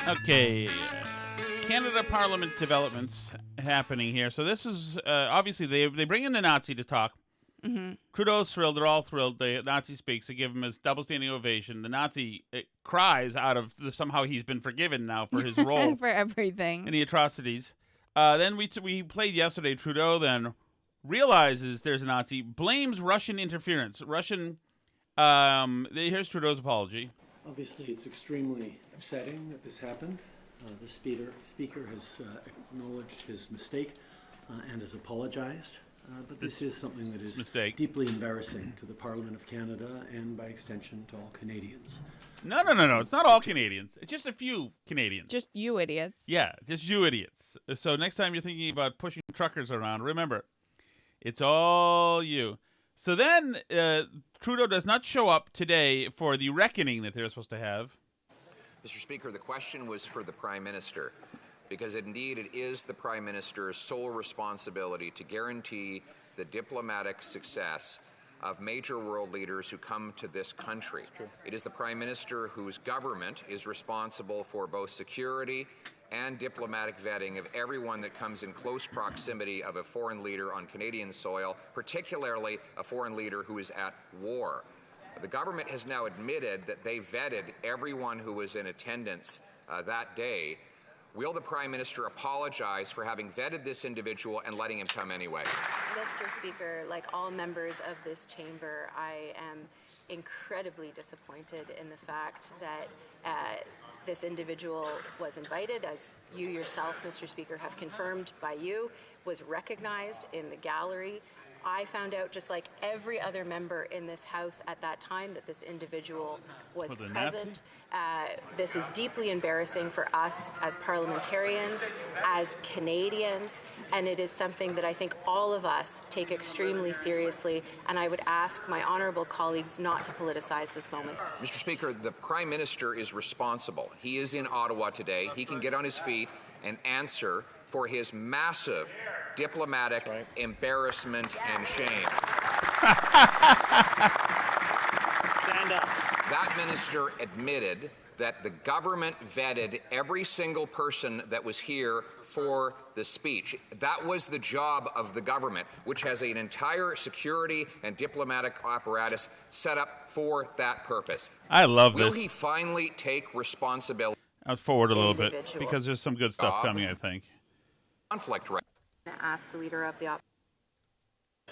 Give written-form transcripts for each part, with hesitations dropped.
Okay, Canada Parliament developments happening here. So this is obviously they bring in the Nazi to talk. Mm-hmm. Trudeau's thrilled. They're all thrilled. The Nazi speaks. They give him his double standing ovation. The Nazi cries out of somehow he's been forgiven now for his role for everything in the atrocities. Then we played yesterday. Trudeau then realizes there's a Nazi, blames Russian interference. Here's Trudeau's apology. Obviously, it's extremely upsetting that this happened. The speaker has acknowledged his mistake and has apologized. But this is something that is deeply embarrassing to the Parliament of Canada and, by extension, to all Canadians. No. It's not all Canadians. It's just a few Canadians. Just you idiots. Yeah, just you idiots. So next time you're thinking about pushing truckers around, remember, it's all you. So then Trudeau does not show up today for the reckoning that they're supposed to have. Mr. Speaker, the question was for the Prime Minister, because indeed it is the Prime Minister's sole responsibility to guarantee the diplomatic success of major world leaders who come to this country. It is the Prime Minister whose government is responsible for both security and diplomatic vetting of everyone that comes in close proximity of a foreign leader on Canadian soil, particularly a foreign leader who is at war. The government has now admitted that they vetted everyone who was in attendance that day. Will the Prime Minister apologize for having vetted this individual and letting him come anyway? Mr. Speaker, like all members of this chamber, I am incredibly disappointed in the fact that this individual was invited, as you yourself, Mr. Speaker, have confirmed by you, was recognized in the gallery. I found out, just like every other member in this House at that time, that this individual was present. This is deeply embarrassing for us as parliamentarians, as Canadians, and it is something that I think all of us take extremely seriously, and I would ask my honourable colleagues not to politicize this moment. Mr. Speaker, the Prime Minister is responsible. He is in Ottawa today. He can get on his feet and answer for his massive diplomatic embarrassment and shame. Stand up. That minister admitted that the government vetted every single person that was here for the speech. That was the job of the government, which has an entire security and diplomatic apparatus set up for that purpose. I love this. Will he finally take responsibility? I'll forward a little bit because there's some good stuff coming, I think. Conflict right. Ask the leader of the opposition.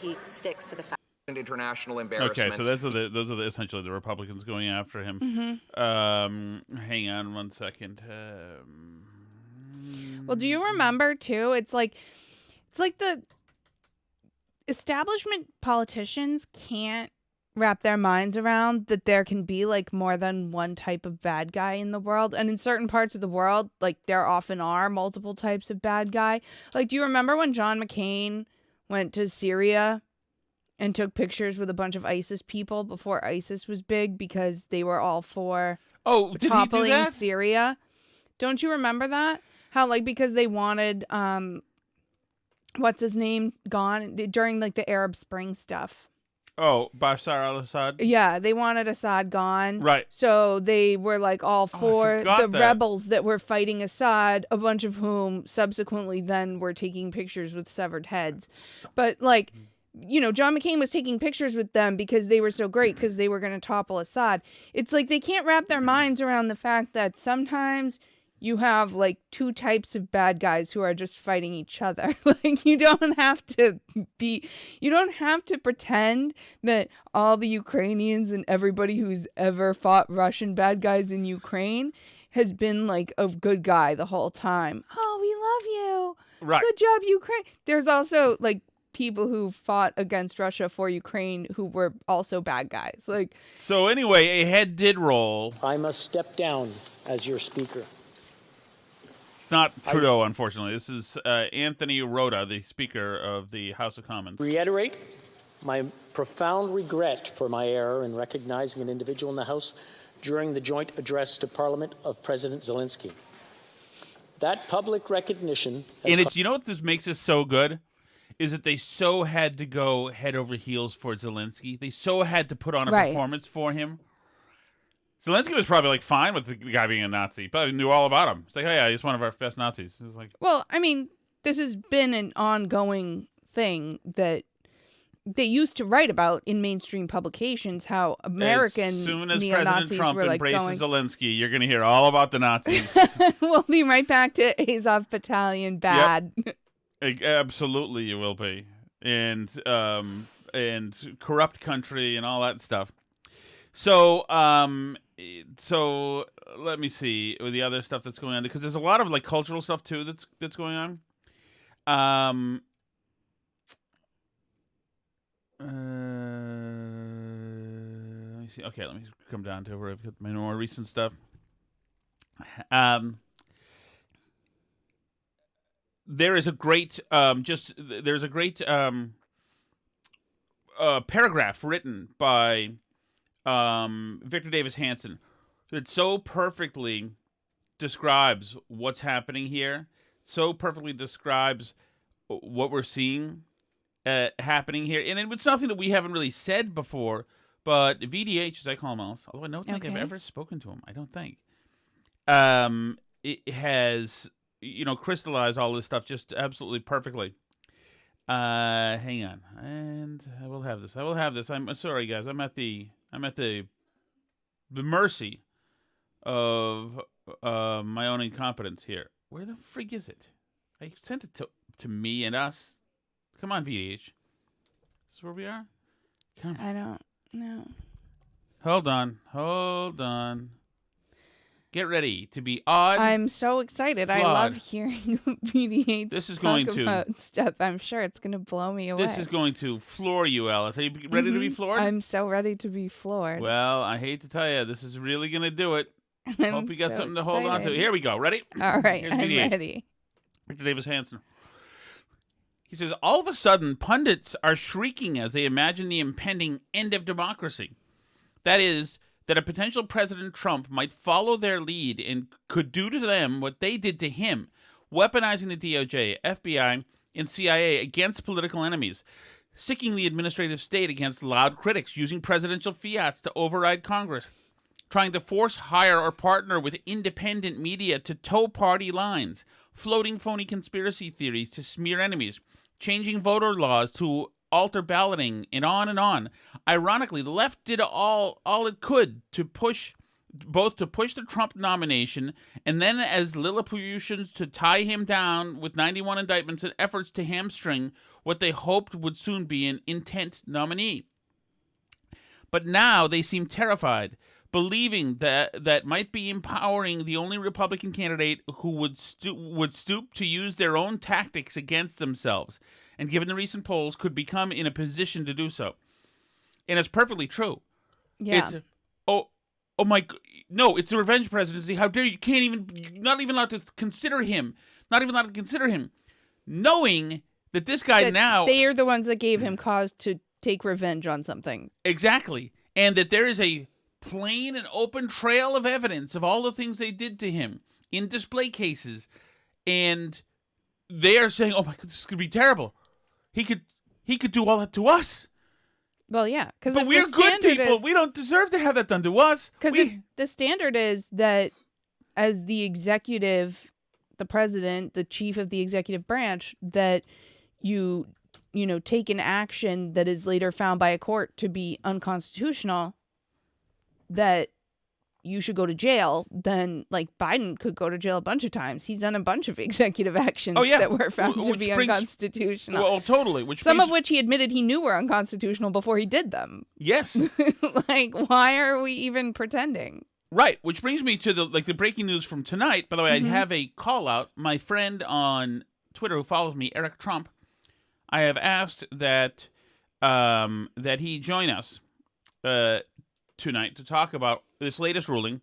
He sticks to the fact. International embarrassments. Okay, so those are essentially the Republicans going after him. Mm-hmm. Hang on one second. Well, do you remember too? It's like the establishment politicians can't wrap their minds around that there can be like more than one type of bad guy in the world, and in certain parts of the world, like there often are multiple types of bad guy. Like, do you remember when John McCain went to Syria and took pictures with a bunch of ISIS people before ISIS was big because they were all for toppling Syria? Don't you remember that? How, like, because they wanted what's his name gone during like the Arab Spring stuff. Oh, Bashar al-Assad? Yeah, they wanted Assad gone. Right. So they were like all for the rebels that were fighting Assad, a bunch of whom subsequently then were taking pictures with severed heads. But like, you know, John McCain was taking pictures with them because they were so great because they were going to topple Assad. It's like they can't wrap their minds around the fact that sometimes you have like two types of bad guys who are just fighting each other. Like, you don't have to pretend that all the Ukrainians and everybody who's ever fought Russian bad guys in Ukraine has been like a good guy the whole time. Oh, we love you. Right. Good job, Ukraine. There's also like people who fought against Russia for Ukraine who were also bad guys. Like, so anyway, a head did roll. I must step down as your speaker. It's not Trudeau, unfortunately. This is Anthony Rota, the Speaker of the House of Commons. Reiterate my profound regret for my error in recognizing an individual in the House during the joint address to Parliament of President Zelensky. That public recognition... And it's, you know what this makes this so good? Is that they so had to go head over heels for Zelensky. They so had to put on a performance for him. Zelensky was probably like fine with the guy being a Nazi. He probably knew all about him. It's like, oh yeah, he's one of our best Nazis. It's like, well, I mean, this has been an ongoing thing that they used to write about in mainstream publications, how American as soon as neo-Nazis President Trump were like embraces Zelensky, you're going to hear all about the Nazis. We'll be right back to Azov Battalion bad. Yep. Absolutely, you will be, and corrupt country and all that stuff. So let me see the other stuff that's going on, because there's a lot of like cultural stuff too that's going on. Let me see. Okay, let me come down to where I've got my more recent stuff. There is a great paragraph written by Victor Davis Hanson that so perfectly describes what's happening here, so perfectly describes what we're seeing happening here. And it's nothing that we haven't really said before, but VDH, as I call him, although I don't think I've ever spoken to him, I don't think, it has, crystallized all this stuff just absolutely perfectly. Hang on, and I will have this. I'm sorry, guys. I'm at the mercy of my own incompetence here. Where the frig is it? I sent it to me and us. Come on, VDH. This is where we are? Come on. I don't know. Hold on. Get ready to be odd. I'm so excited. Flawed. I love hearing VDH This is talk going to about stuff. I'm sure it's going to blow me away. This is going to floor you, Alice. Are you ready to be floored? I'm so ready to be floored. Well, I hate to tell you, this is really going to do it. Hope you got something to hold on to. Here we go. Ready? All right, Here's I'm VDH. ready. Victor Davis Hanson. He says, all of a sudden, pundits are shrieking as they imagine the impending end of democracy. That is, that a potential President Trump might follow their lead and could do to them what they did to him, weaponizing the DOJ, FBI, and CIA against political enemies, sicking the administrative state against loud critics, using presidential fiats to override Congress, trying to force hire or partner with independent media to toe party lines, floating phony conspiracy theories to smear enemies, changing voter laws to alter balloting, and on and on. Ironically, the left did all it could to push the Trump nomination, and then as Lilliputians to tie him down with 91 indictments and efforts to hamstring what they hoped would soon be an intent nominee. But now they seem terrified, believing that might be empowering the only Republican candidate who would stoop to use their own tactics against themselves, and given the recent polls, could become in a position to do so. And it's perfectly true. Yeah. It's no, it's a revenge presidency. How dare you? You're not even allowed to consider him. Not even allowed to consider him, knowing that this guy now, they are the ones that gave him cause to take revenge on something. Exactly, and that there is a plain and open trail of evidence of all the things they did to him in display cases, and they are saying, "Oh my God, this is gonna be terrible. He could do all that to us." Well, yeah, but we're good people. We don't deserve to have that done to us. Because the standard is that as the executive, the president, the chief of the executive branch, that you take an action that is later found by a court to be unconstitutional, that you should go to jail. Then, like, Biden could go to jail a bunch of times. He's done a bunch of executive actions that were found to be unconstitutional. Well, totally. Some of which he admitted he knew were unconstitutional before he did them. Yes. Like, why are we even pretending? Right. Which brings me to the breaking news from tonight. By the way, I have a call out. My friend on Twitter who follows me, Eric Trump, I have asked that he join us tonight to talk about this latest ruling.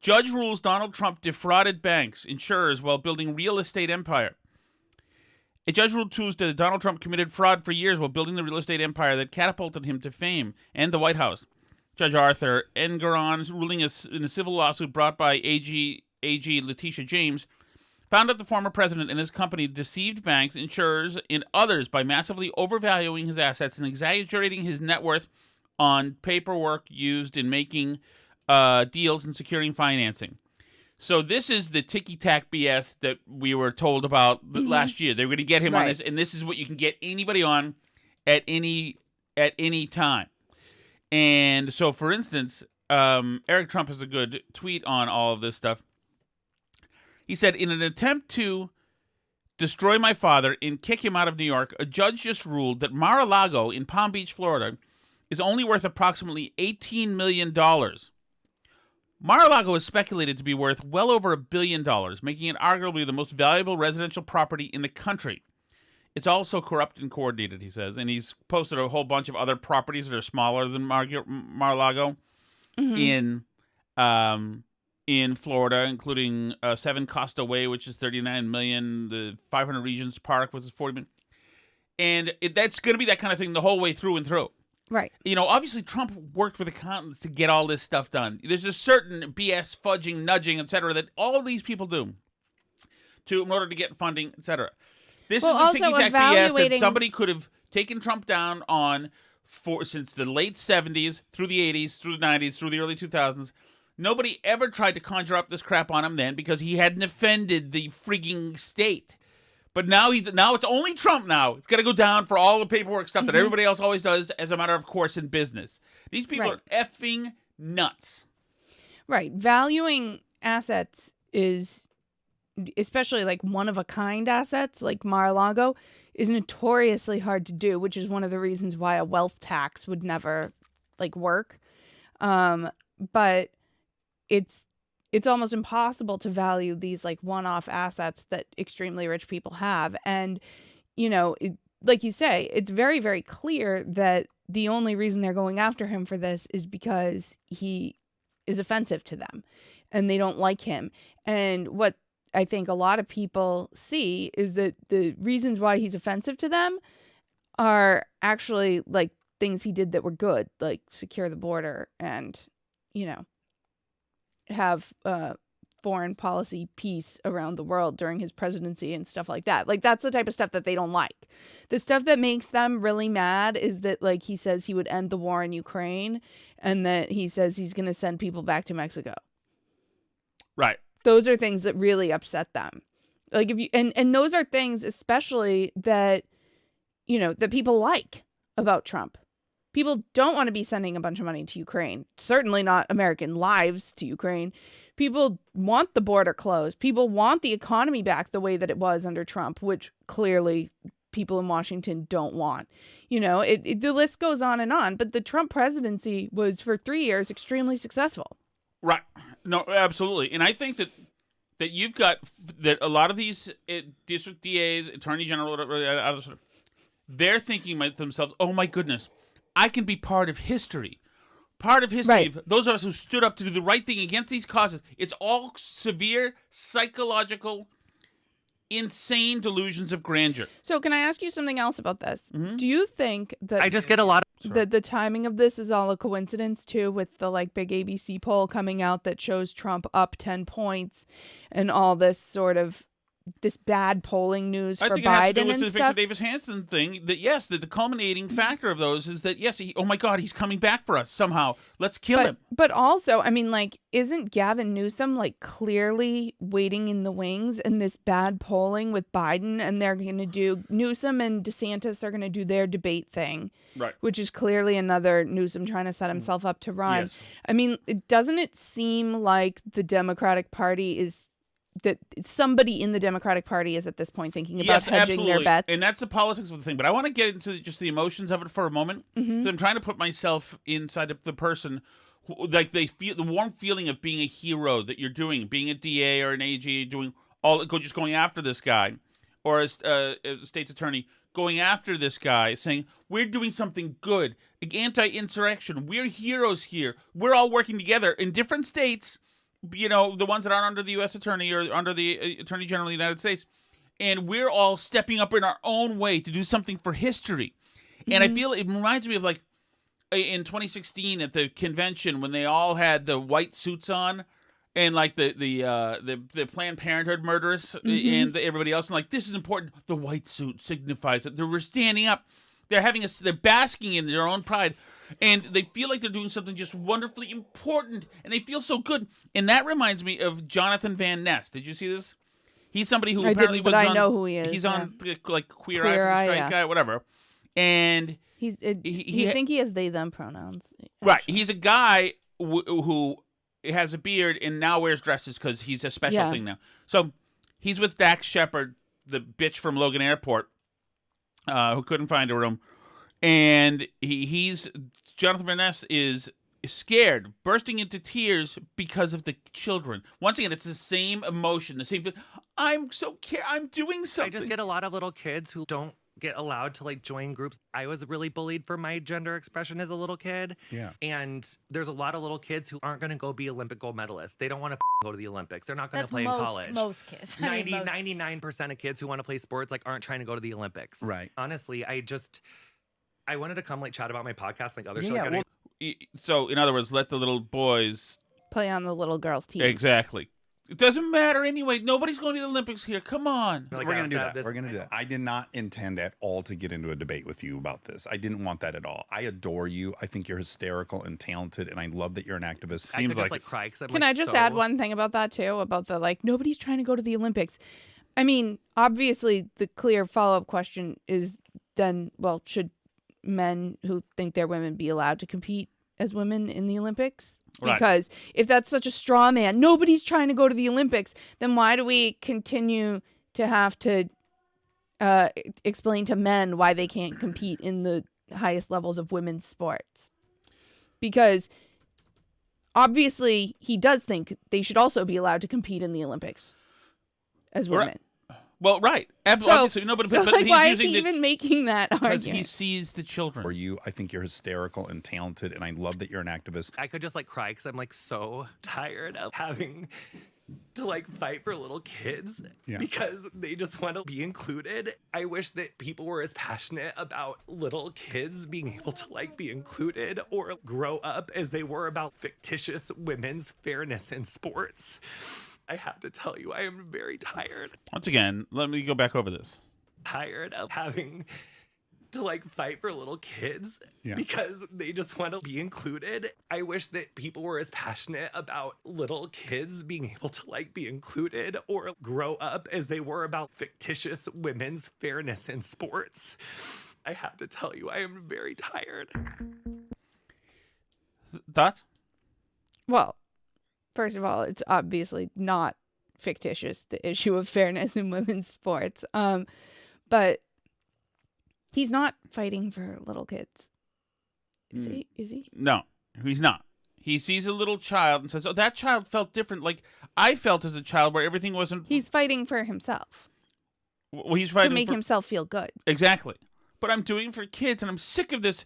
Judge rules Donald Trump defrauded banks, insurers while building real estate empire. A judge ruled Tuesday that Donald Trump committed fraud for years while building the real estate empire that catapulted him to fame and the White House. Judge Arthur Engoron's ruling in a civil lawsuit brought by AG Letitia James found that the former president and his company deceived banks, insurers, and others by massively overvaluing his assets and exaggerating his net worth on paperwork used in making deals and securing financing. So this is the ticky-tack BS that we were told about last year. They were going to get him on this, and this is what you can get anybody on at any time. And so, for instance, Eric Trump has a good tweet on all of this stuff. He said, in an attempt to destroy my father and kick him out of New York, a judge just ruled that Mar-a-Lago in Palm Beach, Florida, is only worth approximately $18 million. Mar-a-Lago is speculated to be worth well over $1 billion, making it arguably the most valuable residential property in the country. It's also corrupt and coordinated, he says, and he's posted a whole bunch of other properties that are smaller than Mar-a-Lago in Florida, including 7 Costa Way, which is $39 million, the 500 Regions Park, which is $40 million. And that's going to be that kind of thing the whole way through and through. Right. You know, obviously Trump worked with accountants to get all this stuff done. There's a certain BS, fudging, nudging, etc., that all these people do in order to get funding, etc. This is a ticky-tack BS that somebody could have taken Trump down on since the late 70s, through the 80s, through the 90s, through the early 2000s. Nobody ever tried to conjure up this crap on him then because he hadn't offended the frigging state. But now it's only Trump now. It's got to go down for all the paperwork stuff that everybody else always does as a matter of course in business. These people are effing nuts. Right. Valuing assets is, especially like one-of-a-kind assets like Mar-a-Lago, is notoriously hard to do, which is one of the reasons why a wealth tax would never work. But it's almost impossible to value these one-off assets that extremely rich people have. And, like you say, it's very, very clear that the only reason they're going after him for this is because he is offensive to them and they don't like him. And what I think a lot of people see is that the reasons why he's offensive to them are actually things he did that were good, like secure the border and, have foreign policy peace around the world during his presidency and stuff like that. That's the type of stuff that they don't like. The stuff that makes them really mad is that he says he would end the war in Ukraine and that he says he's going to send people back to Mexico. Right. Those are things that really upset them. If you and those are things especially that that people like about Trump. People don't want to be sending a bunch of money to Ukraine. Certainly not American lives to Ukraine. People want the border closed. People want the economy back the way that it was under Trump, which clearly people in Washington don't want. The list goes on and on. But the Trump presidency was, for 3 years, extremely successful. Right. No, absolutely. And I think that you've got that a lot of these district DAs, attorney general, they're thinking to themselves, oh, my goodness, I can be part of history. Part of history, right. Those of us who stood up to do the right thing against these causes. It's all severe, psychological, insane delusions of grandeur. So can I ask you something else about this? Mm-hmm. Do you think that I just get a lot of... the timing of this is all a coincidence, too, with the big ABC poll coming out that shows Trump up 10 points and all this sort of this bad polling news for Biden and stuff? I think it has to do with the Victor Davis Hanson thing. That yes, the culminating factor of those is that yes, oh my God, he's coming back for us somehow. Let's kill him. But also, isn't Gavin Newsom clearly waiting in the wings in this bad polling with Biden, and they're going to do Newsom and DeSantis are going to do their debate thing, right? Which is clearly another Newsom trying to set himself up to run. Yes. Doesn't it seem like the Democratic Party is? That somebody in the Democratic Party is at this point thinking about hedging their bets. And that's the politics of the thing. But I want to get into just the emotions of it for a moment. Mm-hmm. I'm trying to put myself inside of the person who, they feel the warm feeling of being a hero that you're doing, being a DA or an AG, just going after this guy, or a state's attorney going after this guy, saying, we're doing something good, anti-insurrection, we're heroes here, we're all working together in different states, the ones that aren't under the U.S. Attorney or under the Attorney General of the United States. And we're all stepping up in our own way to do something for history. Mm-hmm. And I feel it reminds me of in 2016 at the convention when they all had the white suits on and the Planned Parenthood murderers and everybody else. And this is important. The white suit signifies that we're standing up. They're basking in their own pride. And they feel like they're doing something just wonderfully important, and they feel so good. And that reminds me of Jonathan Van Ness. Did you see this? He's somebody who apparently was I on, know who he is. He's yeah. on like Queer Eye for the Straight Guy, whatever. And I think he has they them pronouns. Right. He's a guy who has a beard and now wears dresses because he's a special thing now. So he's with Dax Shepard, the bitch from Logan Airport, who couldn't find a room. And he's Jonathan Van Ness is scared, bursting into tears because of the children. Once again, it's the same emotion, the same. I'm doing something. I just get a lot of little kids who don't get allowed to like join groups. I was really bullied for my gender expression as a little kid. Yeah. And there's a lot of little kids who aren't going to go be Olympic gold medalists. They don't want to go to the Olympics. They're not going to play in college. Most kids. 99% of kids who want to play sports like aren't trying to go to the Olympics. Right. Honestly, I wanted to come like chat about my podcast like other shows. Yeah, well, so in other words, let the little boys play on the little girls' team. Exactly. It doesn't matter anyway. Nobody's going to the Olympics here. Come on. We're going to do that. We're going to do that. I did not intend at all to get into a debate with you about this. I didn't want that at all. I adore you. I think you're hysterical and talented, and I love that you're an activist. I could just cry because I'm Can I just add one thing about that too? About the nobody's trying to go to the Olympics. I mean, obviously, the clear follow-up question is then, well, should men who think they're women be allowed to compete as women in the Olympics? Right. Because if that's such a straw man, nobody's trying to go to the Olympics, then why do we continue to have to explain to men why they can't compete in the highest levels of women's sports? Because obviously he does think they should also be allowed to compete in the Olympics as women. Right. Well, right. Obviously, no, but he's why using is he even making that because argument? he sees the children. For you, I think you're hysterical and talented, and I love that you're an activist. I could just cry because I'm so tired of having to fight for little kids because they just want to be included. I wish that people were as passionate about little kids being able to be included or grow up as they were about fictitious women's fairness in sports. I have to tell you, I am very tired. Once again, let me go back over this. Tired of having to fight for little kids because they just want to be included. I wish that people were as passionate about little kids being able to be included or grow up as they were about fictitious women's fairness in sports. I have to tell you, I am very tired. Thoughts? Well, first of all, it's obviously not fictitious, the issue of fairness in women's sports. But he's not fighting for little kids. Is he? No, he's not. He sees a little child and says, oh, that child felt different. Like I felt as a child where everything wasn't... He's fighting for himself. Well, he's fighting to make himself feel good. Exactly. But I'm doing it for kids, and I'm sick of this.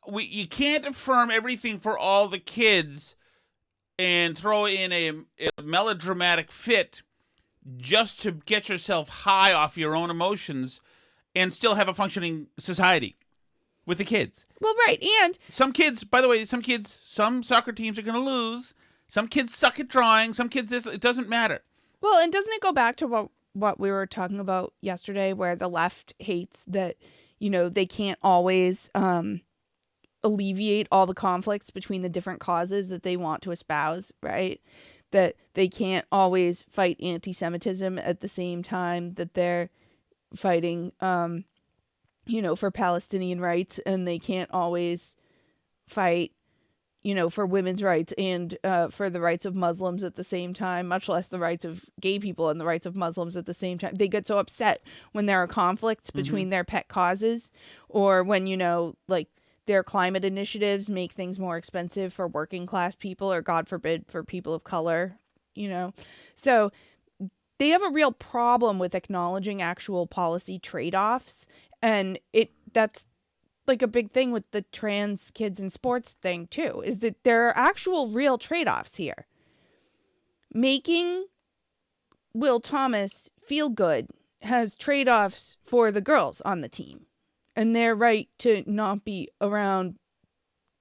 You can't affirm everything for all the kids and throw in a melodramatic fit just to get yourself high off your own emotions and still have a functioning society with the kids. Well, right, and... Some kids, by the way, some soccer teams are going to lose. Some kids suck at drawing. Some kids this. It doesn't matter. Well, and doesn't it go back to what we were talking about yesterday where the left hates that, they can't always... alleviate all the conflicts between the different causes that they want to espouse, right? That they can't always fight anti-Semitism at the same time that they're fighting, for Palestinian rights, and they can't always fight, for women's rights and for the rights of Muslims at the same time, much less the rights of gay people and the rights of Muslims at the same time. They get so upset when there are conflicts between their pet causes, or when, their climate initiatives make things more expensive for working class people, or God forbid for people of color, So they have a real problem with acknowledging actual policy trade-offs. And that's a big thing with the trans kids in sports thing too, is that there are actual real trade-offs here. Making Will Thomas feel good has trade-offs for the girls on the team. And their right to not be around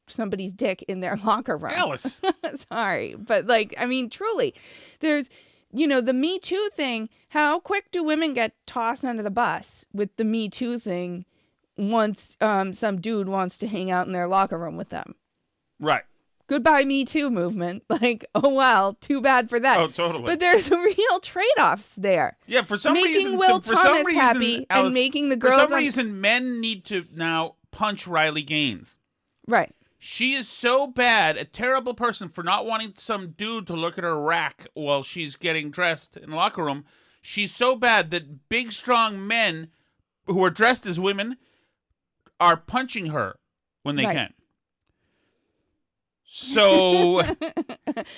somebody's dick in their locker room. Alice. Sorry. But truly, there's, the Me Too thing. How quick do women get tossed under the bus with the Me Too thing once some dude wants to hang out in their locker room with them. Right. Goodbye Me Too movement. Like, oh, well, too bad for that. Oh, totally. But there's real trade-offs there. Yeah, for some making reason, Will for Thomas some reason, happy Alice, and making the girls for some reason, men need to now punch Riley Gaines. Right. She is so bad, a terrible person for not wanting some dude to look at her rack while she's getting dressed in the locker room. She's so bad that big, strong men who are dressed as women are punching her when they can. So,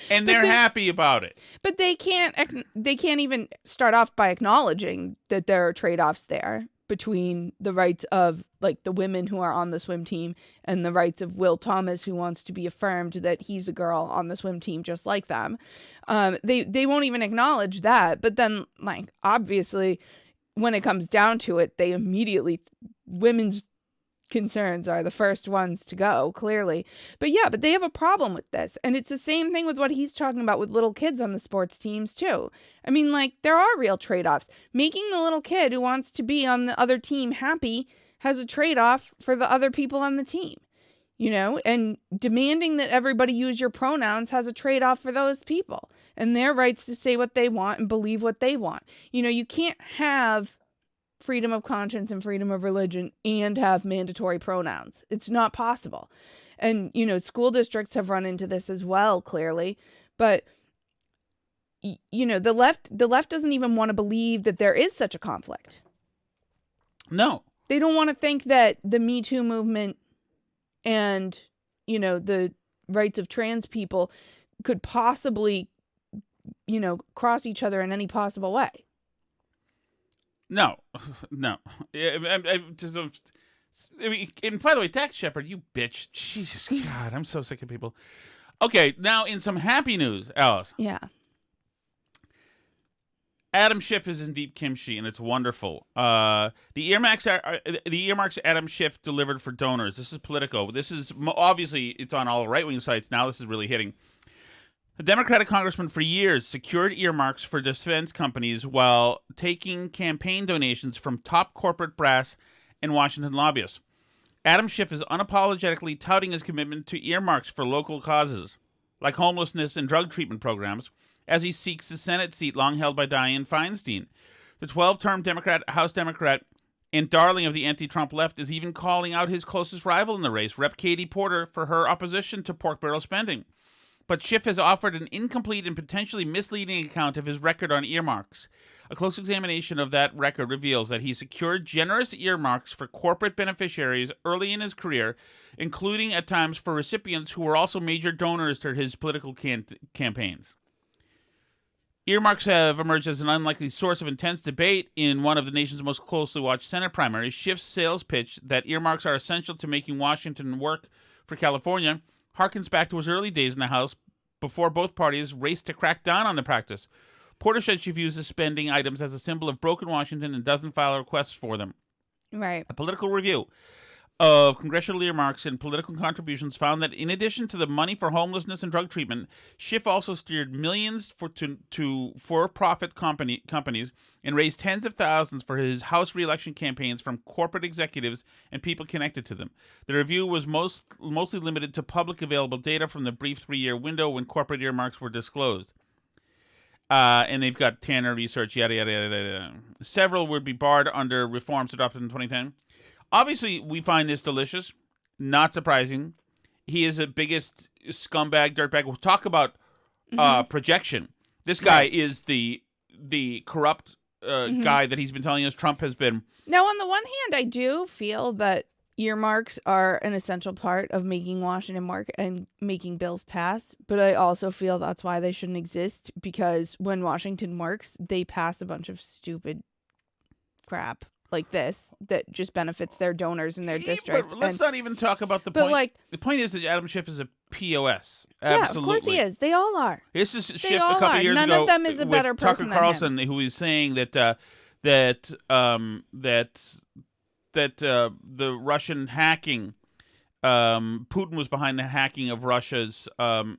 and they're happy about it. But they can't even start off by acknowledging that there are trade-offs there between the rights of like the women who are on the swim team and the rights of Will Thomas, who wants to be affirmed that he's a girl on the swim team just like them. They won't even acknowledge that. But then, like, obviously, when it comes down to it, they immediately, women's concerns are the first ones to go, clearly. But they have a problem with this. And it's the same thing with what he's talking about with little kids on the sports teams too. I mean, like, there are real trade-offs. Making the little kid who wants to be on the other team happy has a trade-off for the other people on the team, you know, and demanding that everybody use your pronouns has a trade-off for those people and their rights to say what they want and believe what they want. You know, you can't have freedom of conscience and freedom of religion and have mandatory pronouns. It's not possible. And, you know, school districts have run into this as well, clearly. But, you know, the left doesn't even want to believe that there is such a conflict. No. They don't want to think that the Me Too movement and, you know, the rights of trans people could possibly, you know, cross each other in any possible way. No. And by the way, Dax Shepard, you bitch. Jesus God, I'm so sick of people. Okay, now in some happy news, Alice. Yeah. Adam Schiff is in deep kimchi, and it's wonderful. The earmarks Adam Schiff delivered for donors. This is Politico. This is obviously it's on all right-wing sites now. This is really hitting. The Democratic congressman for years secured earmarks for defense companies while taking campaign donations from top corporate brass and Washington lobbyists. Adam Schiff is unapologetically touting his commitment to earmarks for local causes, like homelessness and drug treatment programs, as he seeks the Senate seat long held by Dianne Feinstein. The 12-term House Democrat and darling of the anti-Trump left is even calling out his closest rival in the race, Rep. Katie Porter, for her opposition to pork barrel spending. But Schiff has offered an incomplete and potentially misleading account of his record on earmarks. A close examination of that record reveals that he secured generous earmarks for corporate beneficiaries early in his career, including at times for recipients who were also major donors to his political campaigns. Earmarks have emerged as an unlikely source of intense debate in one of the nation's most closely watched Senate primaries. Schiff's sales pitch that earmarks are essential to making Washington work for California harkens back to his early days in the House before both parties raced to crack down on the practice. Porter said she views the spending items as a symbol of broken Washington and doesn't file requests for them. Right. A political review of congressional earmarks and political contributions found that in addition to the money for homelessness and drug treatment, Schiff also steered millions to for-profit companies and raised tens of thousands for his House re-election campaigns from corporate executives and people connected to them. The review was mostly limited to public available data from the brief 3-year window when corporate earmarks were disclosed. And they've got Tanner research, yada, yada, yada, yada. Several would be barred under reforms adopted in 2010. Obviously, we find this delicious. Not surprising. He is the biggest scumbag, dirtbag. We'll talk about projection. This guy is the corrupt guy that he's been telling us Trump has been. Now, on the one hand, I do feel that earmarks are an essential part of making Washington work and making bills pass. But I also feel that's why they shouldn't exist, because when Washington works, they pass a bunch of stupid crap like this that just benefits their donors in their districts. But let's not even talk about the point. Like, the point is that Adam Schiff is a POS. Absolutely. Yeah, of course he is. They all are. This is Schiff a couple years ago. None of them is a better person Tucker Carlson, who is saying that the Russian hacking Putin was behind the hacking of Russia's. Putin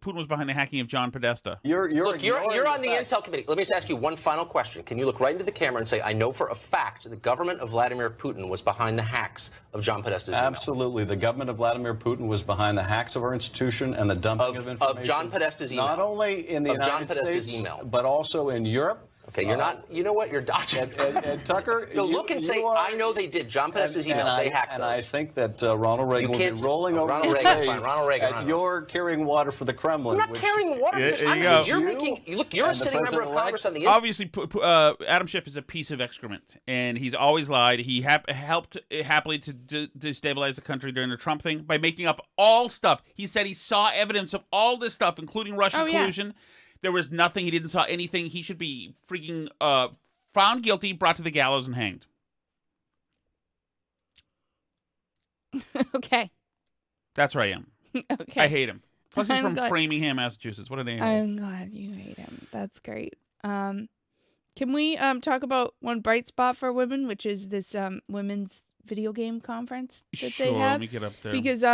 was behind the hacking of John Podesta. You're on the Intel Committee. Let me just ask you one final question. Can you look right into the camera and say, I know for a fact the government of Vladimir Putin was behind the hacks of John Podesta's email? Absolutely. The government of Vladimir Putin was behind the hacks of our institution and the dumping of information. Of John Podesta's email. Not only in the United States, but also in Europe. Okay, you're not. You know what? You're dodging. And Tucker, no, look and say, I know they did. John Podesta's emails. They hacked those. And I think that Ronald Reagan will be rolling over Ronald the Reagan, grave fine. Ronald Reagan. at your carrying water for the Kremlin. I'm not carrying water for the Kremlin. You're making. Look, you're a sitting member of Congress on the. Obviously, Adam Schiff is a piece of excrement, and he's always lied. He helped happily to destabilize the country during the Trump thing by making up all stuff. He said he saw evidence of all this stuff, including Russian collusion. There was nothing. He didn't saw anything. He should be freaking found guilty, brought to the gallows, and hanged. Okay. That's where I am. Okay. I hate him. Plus, he's from Framingham, Massachusetts. What a name. I'm glad you hate him. That's great. Can we talk about one bright spot for women, which is this women's video game conference that they have? Let me get up there. Because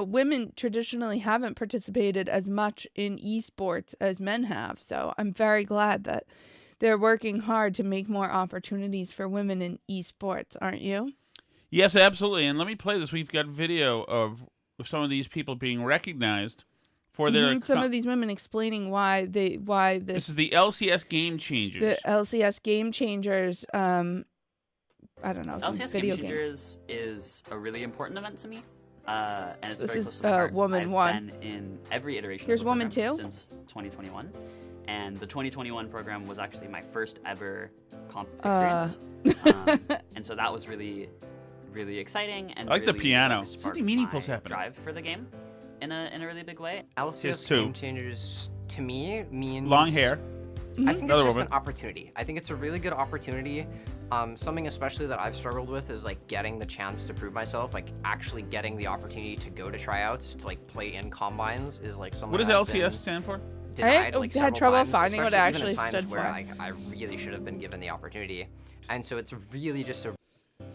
women traditionally haven't participated as much in esports as men have. So I'm very glad that they're working hard to make more opportunities for women in esports, aren't you? Yes, absolutely. And let me play this. We've got video of some of these people being recognized for their some of these women explaining why this is the LCS Game Changers. The LCS Game Changers. I don't know. LCS video Game Changers is a really important event to me, and it's this very is close to my heart. Woman I've 1. been in every iteration. Here's of the Woman program 2 since 2021, and the 2021 program was actually my first ever comp experience, and so that was really, really exciting. And I like really, the piano. Like, Something meaningful's happening. Drive for the game, in a really big way. LCS Game Changers to me means long hair. I think it's just an opportunity. I think it's a really good opportunity. Something especially that I've struggled with is like getting the chance to prove myself, like actually getting the opportunity to go to tryouts, to like play in combines is like something. What does LCS stand for? Denied, I had trouble finding what it actually even in times stood where for. I really should have been given the opportunity, and so it's really just a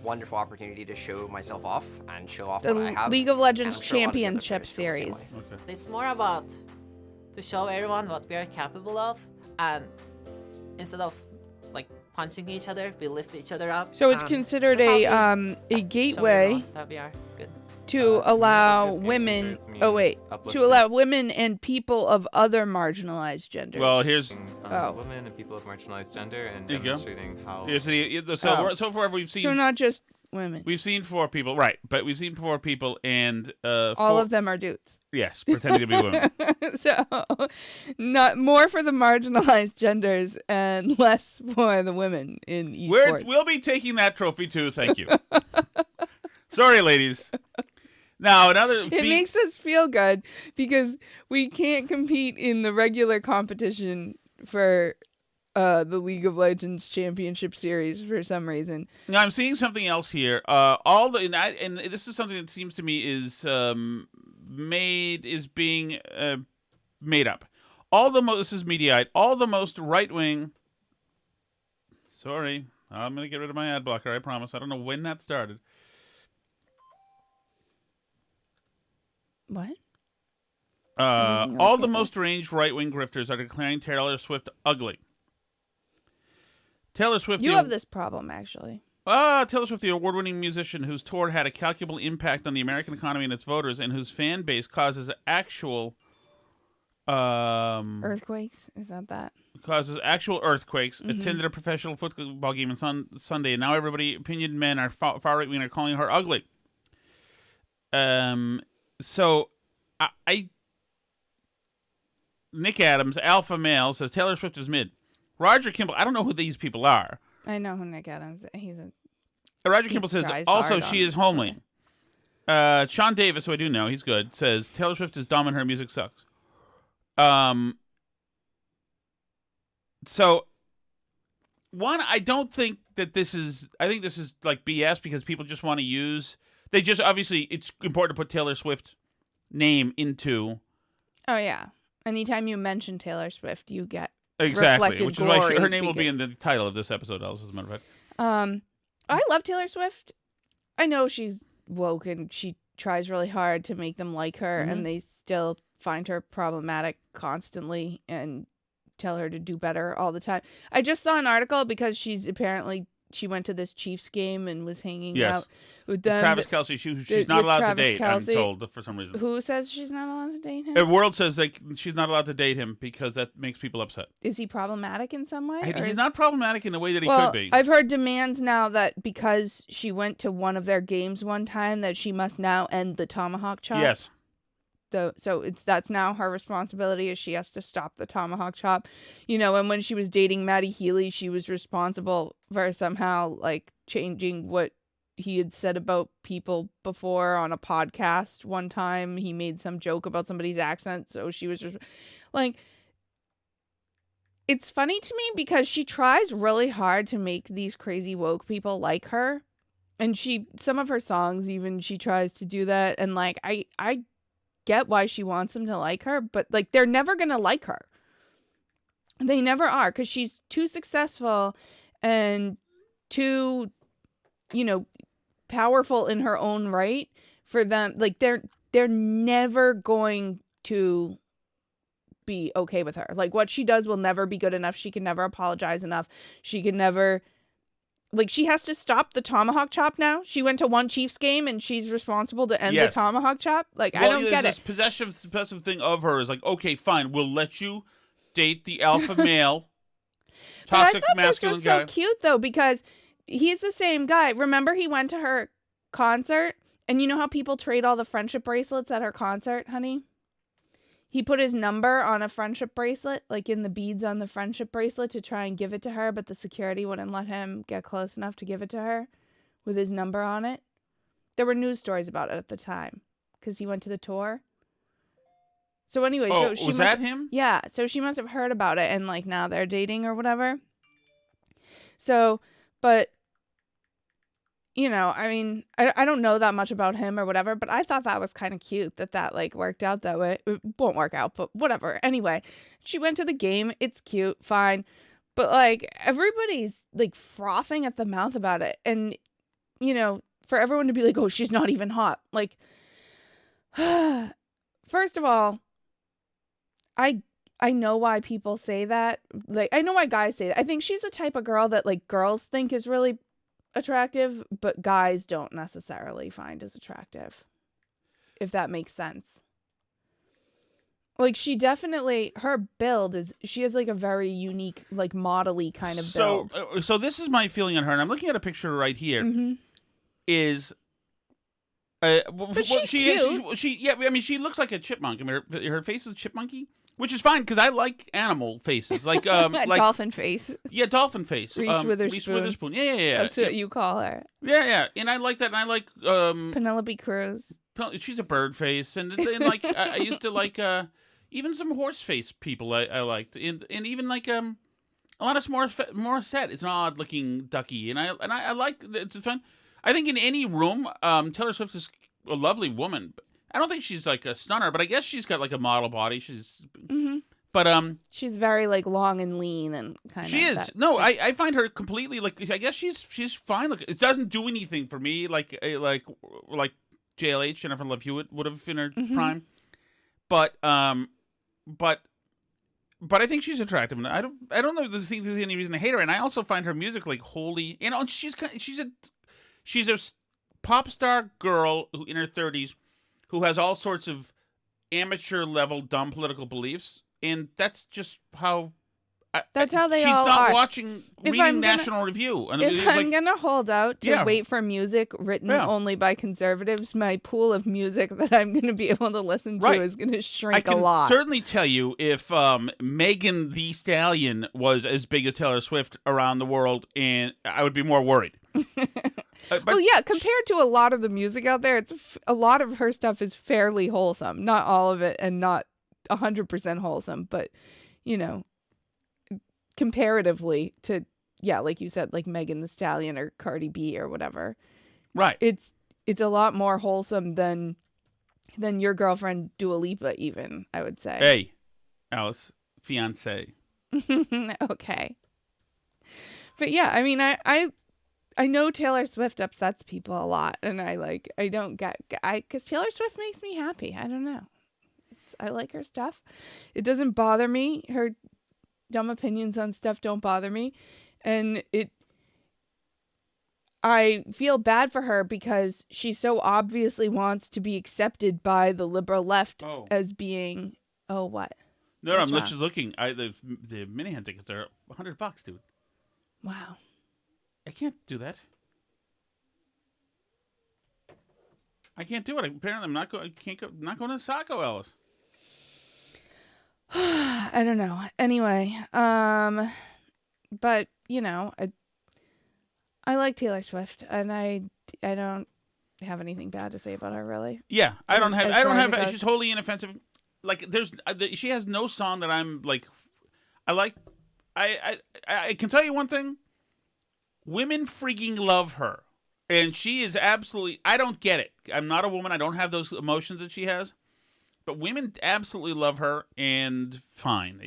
wonderful opportunity to show myself off and show off what I have. League of Legends Championship Series. Okay. It's more about to show everyone what we are capable of, and instead of like punching each other, we lift each other up. So it's considered a gateway that we are good. To allow women. Oh wait, to allow women and people of other marginalized genders. Well, here's women and people of marginalized gender, and demonstrating how. So far we've seen. So not just women. We've seen 4 people, right? But we've seen 4 people, and all of them are dudes. Yes, pretending to be women. So, not more for the marginalized genders and less for the women in esports. We'll be taking that trophy too. Thank you. Sorry, ladies. Now another. It makes us feel good because we can't compete in the regular competition for the League of Legends Championship Series for some reason. Now I'm seeing something else here. And this is something that seems to me is being made up. This is Mediaite. All the most right wing. Sorry, I'm gonna get rid of my ad blocker. I promise. I don't know when that started. What? All the most deranged right-wing grifters are declaring Taylor Swift ugly. Taylor Swift. You have this problem, actually. Taylor Swift, the award-winning musician whose tour had a calculable impact on the American economy and its voters, and whose fan base causes actual earthquakes. Is that? Causes actual earthquakes. Attended a professional football game on Sunday, and now everybody, opinion men, are far right-wing, are calling her ugly. So, Nick Adams, alpha male, says Taylor Swift is mid. Roger Kimball, I don't know who these people are. I know who Nick Adams is. He's a. Roger Kimball says, also, she is homely. Sean Davis, who I do know, he's good, says Taylor Swift is dumb and her music sucks. So, one, I don't think that this is, I think this is like BS because people just want to use, they just, obviously, it's important to put Taylor Swift name into. Oh, yeah. Anytime you mention Taylor Swift, you get exactly, which is why her name will be in the title of this episode, as a matter of fact. I love Taylor Swift. I know she's woke and she tries really hard to make them like her, and they still find her problematic constantly and tell her to do better all the time. I just saw an article because she went to this Chiefs game and was hanging out with them. Travis Kelce, she's not allowed to date, I'm told, for some reason. Who says she's not allowed to date him? The world says she's not allowed to date him because that makes people upset. Is he problematic in some way? He's not problematic in the way that he could be. I've heard demands now that because she went to one of their games one time that she must now end the tomahawk chop. Yes. So that's now her responsibility, is she has to stop the tomahawk chop. And when she was dating Maddie Healy, she was responsible for somehow like changing what he had said about people before on a podcast. One time he made some joke about somebody's accent, so she was just like, it's funny to me because she tries really hard to make these crazy woke people like her. And some of her songs even, she tries to do that. And like, I get why she wants them to like her, but like they're never gonna like her. They never are, because she's too successful and too, powerful in her own right for them. Like they're never going to be okay with her. Like what she does will never be good enough. She can never apologize enough. She can never. Like, she has to stop the tomahawk chop now. She went to one Chiefs game, and she's responsible to end the tomahawk chop. Like, I don't get it. This possessive thing of her is like, okay, fine, we'll let you date the alpha male, toxic masculine guy. This was so cute, though, because he's the same guy. Remember, he went to her concert, and you know how people trade all the friendship bracelets at her concert, honey? He put his number on a friendship bracelet, like in the beads on the friendship bracelet, to try and give it to her, but the security wouldn't let him get close enough to give it to her with his number on it. There were news stories about it at the time because he went to the tour. So anyway, was that him? Yeah, so she must have heard about it, and like now they're dating or whatever. So, but I mean, I don't know that much about him or whatever, but I thought that was kind of cute that like worked out that way. It won't work out, but whatever. Anyway, she went to the game. It's cute, fine. But like everybody's like frothing at the mouth about it. And, for everyone to be like, oh, she's not even hot. Like, first of all, I know why people say that. Like, I know why guys say that. I think she's the type of girl that like girls think is really attractive, but guys don't necessarily find as attractive, if that makes sense. Like, she definitely, her build she has like a very unique, like model-y kind of build. So this is my feeling on her, and I'm looking at a picture right here. Is but she's cute. She looks like a chipmunk. I mean, her face is chipmunky, which is fine because I like animal faces, like like dolphin face. Yeah, dolphin face. Reese Witherspoon. Yeah. That's what you call her. Yeah, and I like that. And I like Penelope Cruz. She's a bird face, and like I used to like even some horse face people I liked, and even like a lot of Morissette is an odd looking ducky, and I like it's fun. I think in any room, Taylor Swift is a lovely woman. I don't think she's like a stunner, but I guess she's got like a model body. But she's very like long and lean and kind of. She is. No, I find her completely like. I guess she's fine. Like, it doesn't do anything for me like JLH, Jennifer Love Hewitt would have in her prime. But I think she's attractive. And I don't know if there's any reason to hate her. And I also find her music like wholly. She's a pop star girl who in her 30s. Who has all sorts of amateur-level dumb political beliefs, and that's just how. That's how they all are. She's not reading National Review. If I'm gonna hold out to wait for music written only by conservatives, my pool of music that I'm gonna be able to listen to is gonna shrink a lot. I can certainly tell you if Megan Thee Stallion was as big as Taylor Swift around the world, and I would be more worried. Well, yeah, compared to a lot of the music out there, a lot of her stuff is fairly wholesome. Not all of it, and not 100% wholesome, but comparatively to like you said, like Megan Thee Stallion or Cardi B or whatever. Right. It's a lot more wholesome than your girlfriend Dua Lipa, even, I would say. Hey, Alice, fiance. Okay. But yeah, I mean, I know Taylor Swift upsets people a lot, and because Taylor Swift makes me happy. I don't know. I like her stuff. It doesn't bother me. Her dumb opinions on stuff don't bother me, and I feel bad for her because she so obviously wants to be accepted by the liberal left as being. Oh, what? No, I'm literally looking. The Minahan tickets are $100, dude. Wow. I can't do that. I can't do it. Apparently, I'm not going. Not going to Saco, Ellis. I don't know. Anyway, but I like Taylor Swift, and I don't have anything bad to say about her, really. Yeah, I don't have. She's wholly inoffensive. Like, she has no song that I'm like. I like. I can tell you one thing. Women freaking love her, and she is absolutely. I don't get it. I'm not a woman. I don't have those emotions that she has. But women absolutely love her, and fine.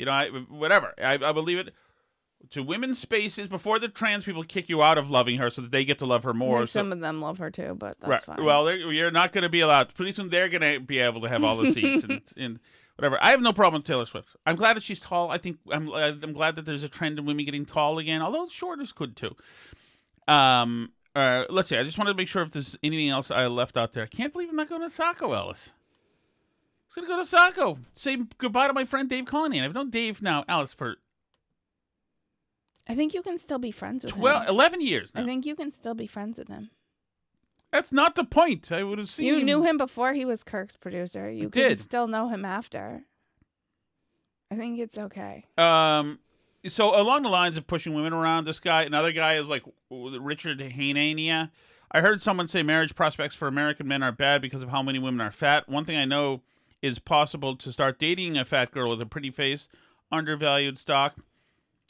Whatever. I believe it. To women's spaces, before the trans people kick you out of loving her so that they get to love her more. Some of them love her too, but that's fine. Well, you're not going to be allowed. Pretty soon they're going to be able to have all the seats and whatever. I have no problem with Taylor Swift. I'm glad that she's tall. I think I'm glad that there's a trend in women getting tall again, although shorters could too. Let's see. I just wanted to make sure if there's anything else I left out there. I can't believe I'm not going to Saco, Ellis. I was going to go to Saco. Say goodbye to my friend Dave Cullinane. I've known Dave now, Alice, for... I think you can still be friends with him. 11 years now. I think you can still be friends with him. That's not the point. I would have seen You knew him before he was Kirk's producer. You could still know him after. I think it's okay. So along the lines of pushing women around, another guy is like Richard Hanania. I heard someone say marriage prospects for American men are bad because of how many women are fat. One thing I know is possible to start dating a fat girl with a pretty face, undervalued stock.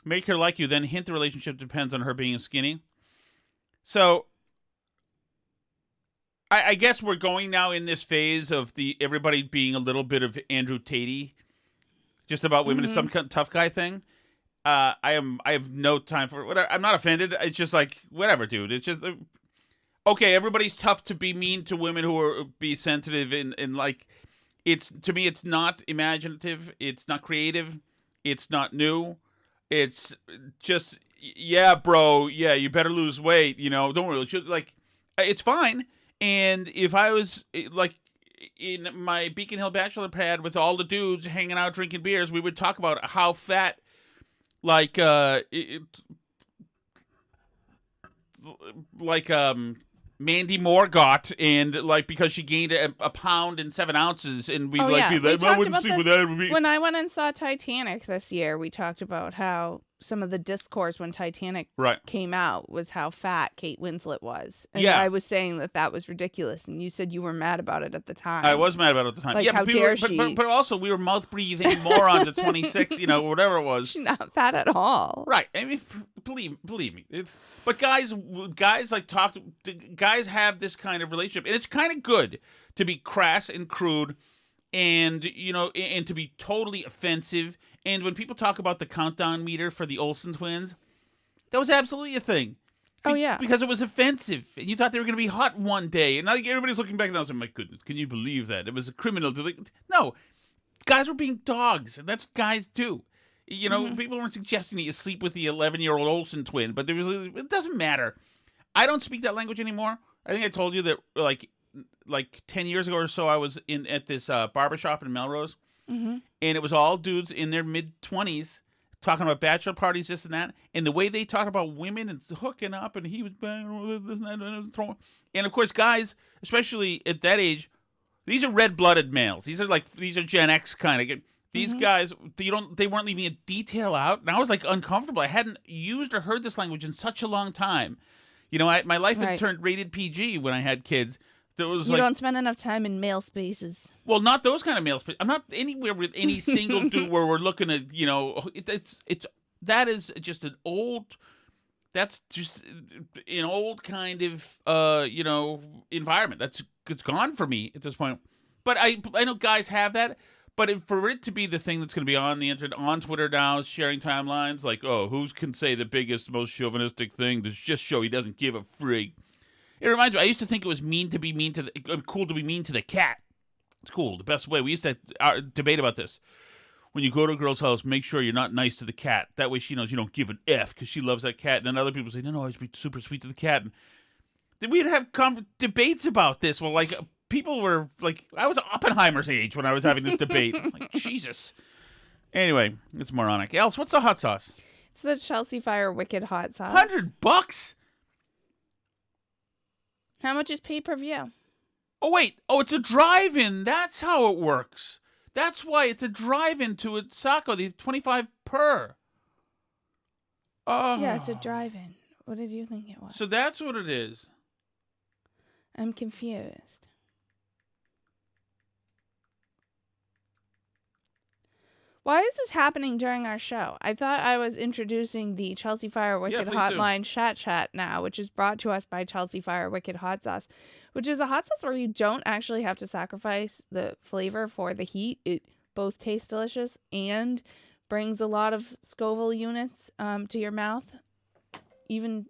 Make her like you, then hint the relationship depends on her being skinny. So, I guess we're going now in this phase of everybody being a little bit of Andrew Tate, just about women. It's some kind of tough guy thing. I have no time for whatever. I'm not offended. It's just like whatever, dude. It's just okay. Everybody's tough to be mean to women who are be sensitive and like. To me, it's not imaginative. It's not creative. It's not new. It's just, yeah, bro. Yeah, you better lose weight. Don't worry. It's fine. And if I was like in my Beacon Hill bachelor pad with all the dudes hanging out drinking beers, we would talk about how fat, Mandy Moore got, and because she gained a pound and 7 ounces, and we'd be like, I wouldn't sleep with that. When I went and saw Titanic this year, we talked about how some of the discourse when Titanic came out was how fat Kate Winslet was. And I was saying that was ridiculous, and you said you were mad about it at the time. I was mad about it at the time. How dare she? But also, we were mouth-breathing morons at 26, whatever it was. She's not fat at all. Right. I mean, believe me. But guys have this kind of relationship, and it's kind of good to be crass and crude, and and to be totally offensive. And when people talk about the countdown meter for the Olsen twins, that was absolutely a thing. Because it was offensive, and you thought they were going to be hot one day, and now everybody's looking back and saying, "My goodness, can you believe that? It was a criminal." No, guys were being dogs, and that's what guys do. People weren't suggesting that you sleep with the 11-year-old Olsen twin, but it doesn't matter. I don't speak that language anymore. I think I told you that like 10 years ago or so, I was at this barbershop in Melrose, and it was all dudes in their mid-20s talking about bachelor parties, this and that, and the way they talked about women and hooking up, and he was banging this and that, and of course, guys, especially at that age, these are red-blooded males. These are Gen X kind of. These guys, they weren't leaving a detail out, and I was like uncomfortable. I hadn't used or heard this language in such a long time. My life had turned rated PG when I had kids. You don't spend enough time in male spaces. Well, not those kind of male spaces. I'm not anywhere with any single dude where we're looking at, that is just an old, that's just an old kind of, environment. It's gone for me at this point. But I know guys have that. But for it to be the thing that's going to be on the internet, on Twitter now, sharing timelines, like, oh, who can say the biggest, most chauvinistic thing to just show he doesn't give a frig? It reminds me, I used to think it was cool to be mean to the cat. It's cool, the best way. We used to debate about this. When you go to a girl's house, make sure you're not nice to the cat. That way she knows you don't give an F because she loves that cat. And then other people say, no, I should be super sweet to the cat. And then we'd have debates about this. Well, like, people were like, I was Oppenheimer's age when I was having this debate. It's like, Jesus. Anyway, it's moronic. Alice, what's the hot sauce? It's the Chelsea Fire Wicked Hot Sauce. $100? How much is pay-per-view? Oh, wait. Oh, it's a drive-in. That's how it works. That's why it's a drive-in to a Saco. The 25 per. Oh. Yeah, it's a drive-in. What did you think it was? So that's what it is. I'm confused. Why is this happening during our show? I thought I was introducing the Chelsea Fire Wicked Hotline Chat now, which is brought to us by Chelsea Fire Wicked Hot Sauce, which is a hot sauce where you don't actually have to sacrifice the flavor for the heat. It both tastes delicious and brings a lot of Scoville units to your mouth. Even,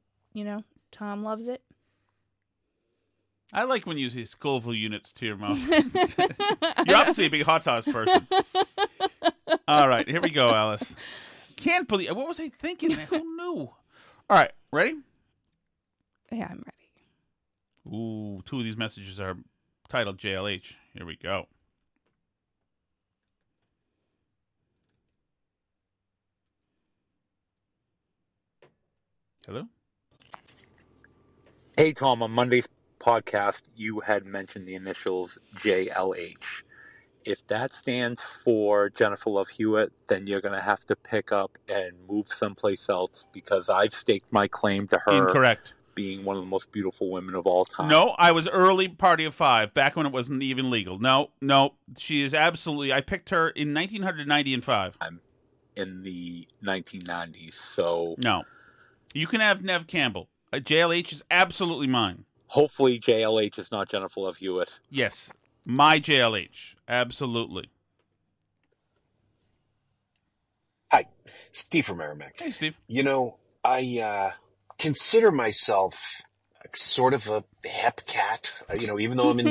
Tom loves it. I like when you say Scoville units to your mouth. You're obviously a big hot sauce person. All right, here we go, Alice. Can't believe... What was I thinking? Who knew? All right, ready? Yeah, I'm ready. Ooh, 2 of these messages are titled JLH. Here we go. Hello? Hey, Tom, on Monday's podcast, you had mentioned the initials JLH. If that stands for Jennifer Love Hewitt, then you're going to have to pick up and move someplace else because I've staked my claim to her Incorrect. Being one of the most beautiful women of all time. No, I was early Party of 5, back when it wasn't even legal. No, she is absolutely... I picked her in 1990 and 5. I'm in the 1990s, so... No. You can have Nev Campbell. JLH is absolutely mine. Hopefully JLH is not Jennifer Love Hewitt. Yes. My JLH. Absolutely. Hi. Steve from Merrimack. Hey, Steve. I consider myself sort of a hep cat. Even though I'm in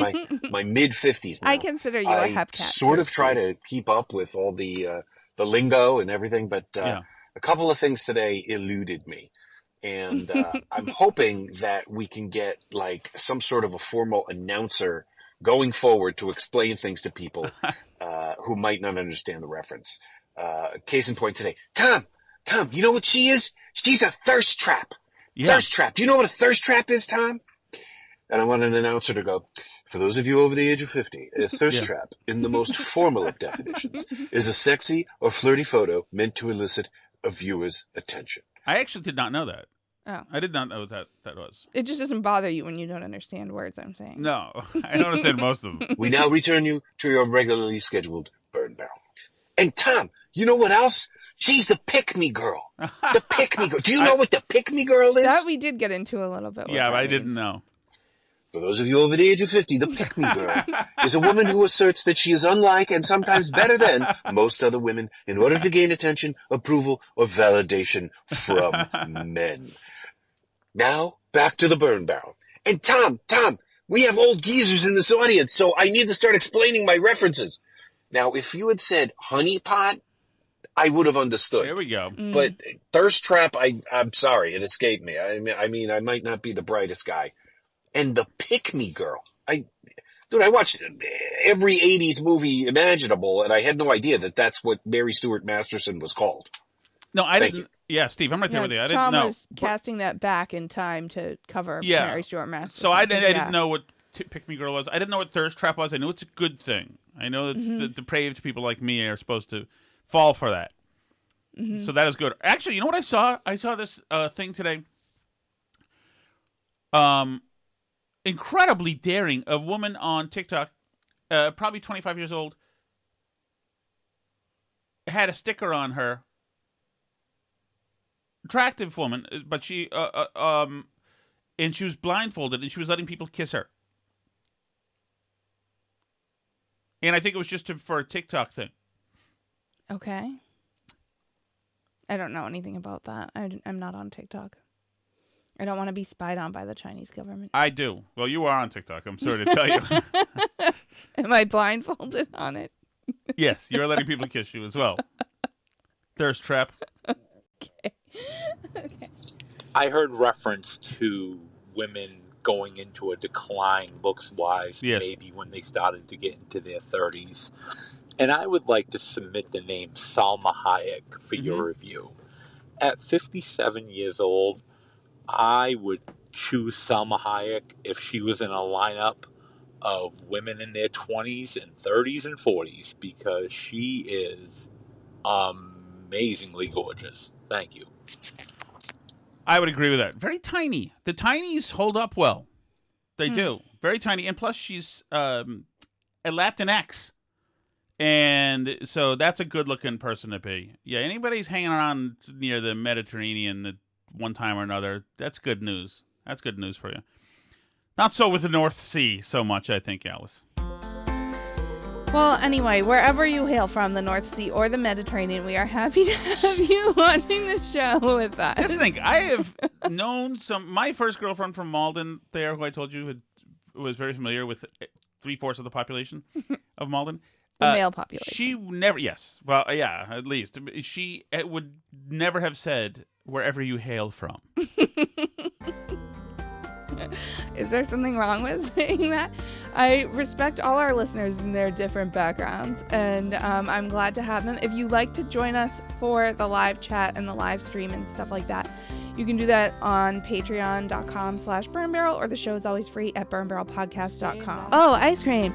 my mid-50s now. I consider you a hep cat. I sort of try to keep up with all the lingo and everything, but a couple of things today eluded me. And I'm hoping that we can get like some sort of a formal announcer going forward to explain things to people who might not understand the reference. Case in point today. Tom, you know what she is? She's a thirst trap. Yeah. Thirst trap. Do you know what a thirst trap is, Tom? And I want an announcer to go, for those of you over the age of 50, a thirst trap, in the most formal of definitions, is a sexy or flirty photo meant to elicit a viewer's attention. I actually did not know that. Oh. I did not know that was. It just doesn't bother you when you don't understand words I'm saying. No, I don't understand most of them. We now return you to your regularly scheduled burn barrel. And Tom, you know what else? She's the pick-me girl. The pick-me girl. Do you know what the pick-me girl is? That we did get into a little bit. Yeah, but I didn't know. For those of you over the age of 50, the pick-me girl is a woman who asserts that she is unlike and sometimes better than most other women in order to gain attention, approval, or validation from men. Now, back to the burn barrel. And Tom, we have old geezers in this audience, so I need to start explaining my references. Now, if you had said honey pot, I would have understood. There we go. But thirst trap, I'm sorry, it escaped me. I mean, I might not be the brightest guy. And the pick-me girl. I watched every 80s movie imaginable, and I had no idea that that's what Mary Stuart Masterson was called. No, I didn't. Yeah, Steve, I'm right there with you. I didn't Tom know. was casting that back in time to cover Mary Stuart Masterson. So I didn't know what pick-me girl was. I didn't know what thirst trap was. I knew it's a good thing. I know it's the depraved people like me are supposed to fall for that. Mm-hmm. So that is good. Actually, you know what I saw? I saw this thing today. Incredibly daring. A woman on TikTok, probably 25 years old, had a sticker on her. Attractive woman, but she and she was blindfolded and she was letting people kiss her. And I think it was just for a TikTok thing. Okay. I don't know anything about that. I'm not on TikTok. I don't want to be spied on by the Chinese government. I do. Well, you are on TikTok. I'm sorry to tell you. Am I blindfolded on it? Yes, you're letting people kiss you as well. Thirst trap. Okay. I heard reference to women going into a decline looks-wise, maybe when they started to get into their 30s. And I would like to submit the name Salma Hayek for your review. At 57 years old, I would choose Salma Hayek if she was in a lineup of women in their 20s and 30s and 40s, because she is amazingly gorgeous. Thank you. I would agree with that. Very tiny. The tinies hold up well. They do. Very tiny. And plus, she's a Latinx. And so that's a good-looking person to be. Yeah, anybody's hanging around near the Mediterranean at one time or another, that's good news. That's good news for you. Not so with the North Sea so much, I think, Alice. Well, anyway, wherever you hail from, the North Sea or the Mediterranean, we are happy to have you watching the show with us. Just think, I have known my first girlfriend from Malden there, who I told you was very familiar with 3/4 of the population of Malden. The male population. She never, yes. Well, yeah, at least. She would never have said, wherever you hail from. Is there something wrong with saying that? I respect all our listeners and their different backgrounds, and I'm glad to have them. If you like to join us for the live chat and the live stream and stuff like that, you can do that on patreon.com/burnbarrel, or the show is always free at burnbarrelpodcast.com. Oh, ice cream.